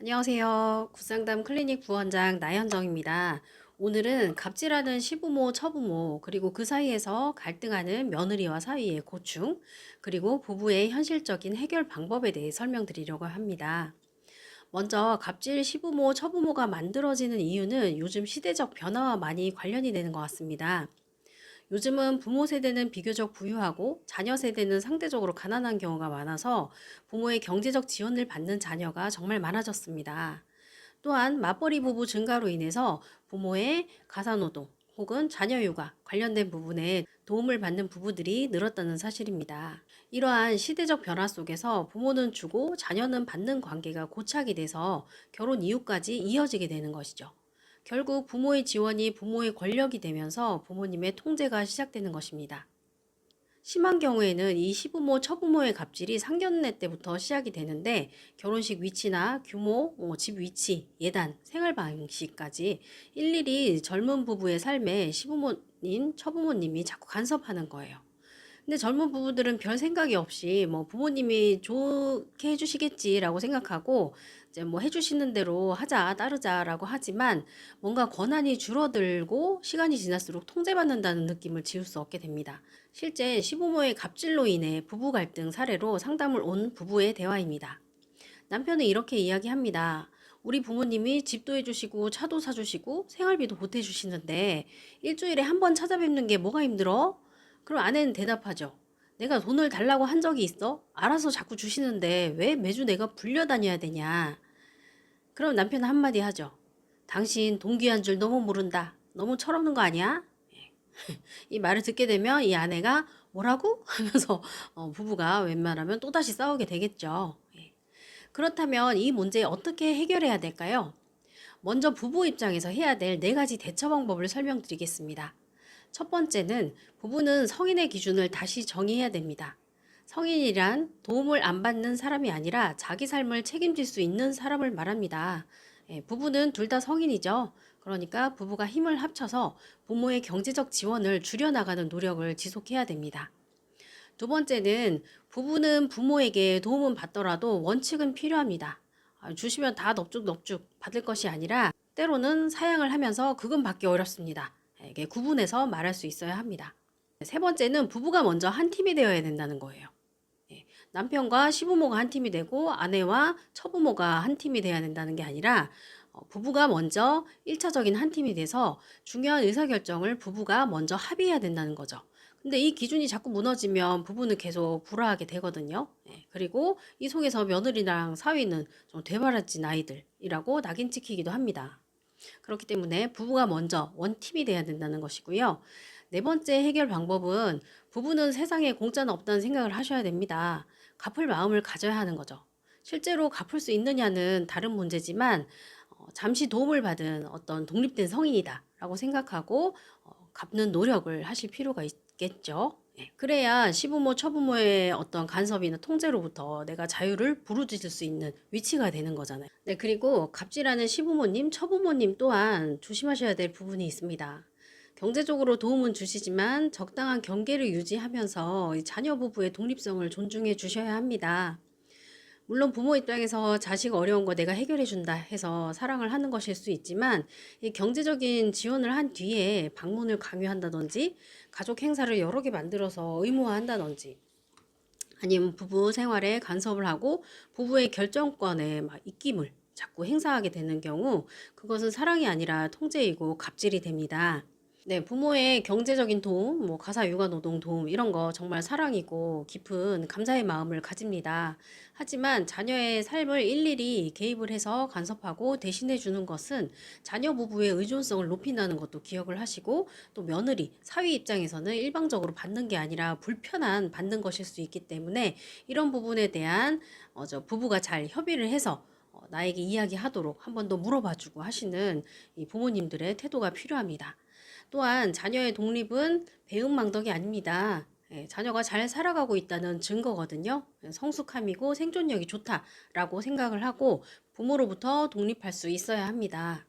안녕하세요. 굿상담 클리닉 부원장 나현정입니다. 오늘은 갑질하는 시부모, 처부모, 그리고 그 사이에서 갈등하는 며느리와 사위의 고충, 그리고 부부의 현실적인 해결 방법에 대해 설명드리려고 합니다. 먼저 갑질 시부모, 처부모가 만들어지는 이유는 요즘 시대적 변화와 많이 관련이 되는 것 같습니다. 요즘은 부모 세대는 비교적 부유하고 자녀 세대는 상대적으로 가난한 경우가 많아서 부모의 경제적 지원을 받는 자녀가 정말 많아졌습니다. 또한 맞벌이 부부 증가로 인해서 부모의 가사노동 혹은 자녀육아 관련된 부분에 도움을 받는 부부들이 늘었다는 사실입니다. 이러한 시대적 변화 속에서 부모는 주고 자녀는 받는 관계가 고착이 돼서 결혼 이후까지 이어지게 되는 것이죠. 결국 부모의 지원이 부모의 권력이 되면서 부모님의 통제가 시작되는 것입니다. 심한 경우에는 이 시부모, 처부모의 갑질이 상견례 때부터 시작이 되는데 결혼식 위치나 규모, 집 위치, 예단, 생활 방식까지 일일이 젊은 부부의 삶에 시부모님, 처부모님이 자꾸 간섭하는 거예요. 근데 젊은 부부들은 별 생각이 없이 뭐 부모님이 좋게 해주시겠지라고 생각하고 이제 뭐 해주시는 대로 하자, 따르자라고 하지만 뭔가 권한이 줄어들고 시간이 지날수록 통제받는다는 느낌을 지울 수 없게 됩니다. 실제 시부모의 갑질로 인해 부부 갈등 사례로 상담을 온 부부의 대화입니다. 남편은 이렇게 이야기합니다. 우리 부모님이 집도 해주시고 차도 사주시고 생활비도 보태주시는데 일주일에 한 번 찾아뵙는 게 뭐가 힘들어? 그럼 아내는 대답하죠. 내가 돈을 달라고 한 적이 있어? 알아서 자꾸 주시는데 왜 매주 내가 불려다녀야 되냐? 그럼 남편은 한마디 하죠. 당신 돈 귀한 줄 너무 모른다. 너무 철없는 거 아니야? 이 말을 듣게 되면 이 아내가 뭐라고? 하면서 부부가 웬만하면 또다시 싸우게 되겠죠. 그렇다면 이 문제 어떻게 해결해야 될까요? 먼저 부부 입장에서 해야 될 4가지 대처 방법을 설명드리겠습니다. 첫 번째는 부부는 성인의 기준을 다시 정의해야 됩니다. 성인이란 도움을 안 받는 사람이 아니라 자기 삶을 책임질 수 있는 사람을 말합니다. 부부는 둘 다 성인이죠. 그러니까 부부가 힘을 합쳐서 부모의 경제적 지원을 줄여나가는 노력을 지속해야 됩니다. 두 번째는 부부는 부모에게 도움은 받더라도 원칙은 필요합니다. 주시면 다 넙죽넙죽 받을 것이 아니라 때로는 사양을 하면서 그건 받기 어렵습니다. 이게 구분해서 말할 수 있어야 합니다. 세 번째는 부부가 먼저 한 팀이 되어야 된다는 거예요. 남편과 시부모가 한 팀이 되고 아내와 처부모가 한 팀이 돼야 된다는 게 아니라 부부가 먼저 1차적인 한 팀이 돼서 중요한 의사결정을 부부가 먼저 합의해야 된다는 거죠. 근데 이 기준이 자꾸 무너지면 부부는 계속 불화하게 되거든요. 그리고 이 속에서 며느리랑 사위는 좀 되바라진 아이들이라고 낙인 찍히기도 합니다. 그렇기 때문에 부부가 먼저 원팀이 돼야 된다는 것이고요. 네 번째 해결 방법은 부부는 세상에 공짜는 없다는 생각을 하셔야 됩니다. 갚을 마음을 가져야 하는 거죠. 실제로 갚을 수 있느냐는 다른 문제지만 잠시 도움을 받은 어떤 독립된 성인이다 라고 생각하고 갚는 노력을 하실 필요가 있겠죠. 그래야 시부모, 처부모의 어떤 간섭이나 통제로부터 내가 자유를 부르짖을 수 있는 위치가 되는 거잖아요. 네, 그리고 갑질하는 시부모님, 처부모님 또한 조심하셔야 될 부분이 있습니다. 경제적으로 도움은 주시지만 적당한 경계를 유지하면서 이 자녀 부부의 독립성을 존중해 주셔야 합니다. 물론 부모 입장에서 자식 어려운 거 내가 해결해 준다 해서 사랑을 하는 것일 수 있지만 이 경제적인 지원을 한 뒤에 방문을 강요한다든지 가족 행사를 여러 개 만들어서 의무화한다든지 아니면 부부 생활에 간섭을 하고 부부의 결정권에 막 입김을 자꾸 행사하게 되는 경우 그것은 사랑이 아니라 통제이고 갑질이 됩니다. 네, 부모의 경제적인 도움, 뭐 가사 육아 노동 도움 이런 거 정말 사랑이고 깊은 감사의 마음을 가집니다. 하지만 자녀의 삶을 일일이 개입을 해서 간섭하고 대신해 주는 것은 자녀 부부의 의존성을 높인다는 것도 기억을 하시고 또 며느리, 사위 입장에서는 일방적으로 받는 게 아니라 불편한 받는 것일 수 있기 때문에 이런 부분에 대한 부부가 잘 협의를 해서 나에게 이야기하도록 한 번 더 물어봐주고 하시는 이 부모님들의 태도가 필요합니다. 또한 자녀의 독립은 배은망덕이 아닙니다. 자녀가 잘 살아가고 있다는 증거거든요. 성숙함이고 생존력이 좋다라고 생각을 하고 부모로부터 독립할 수 있어야 합니다.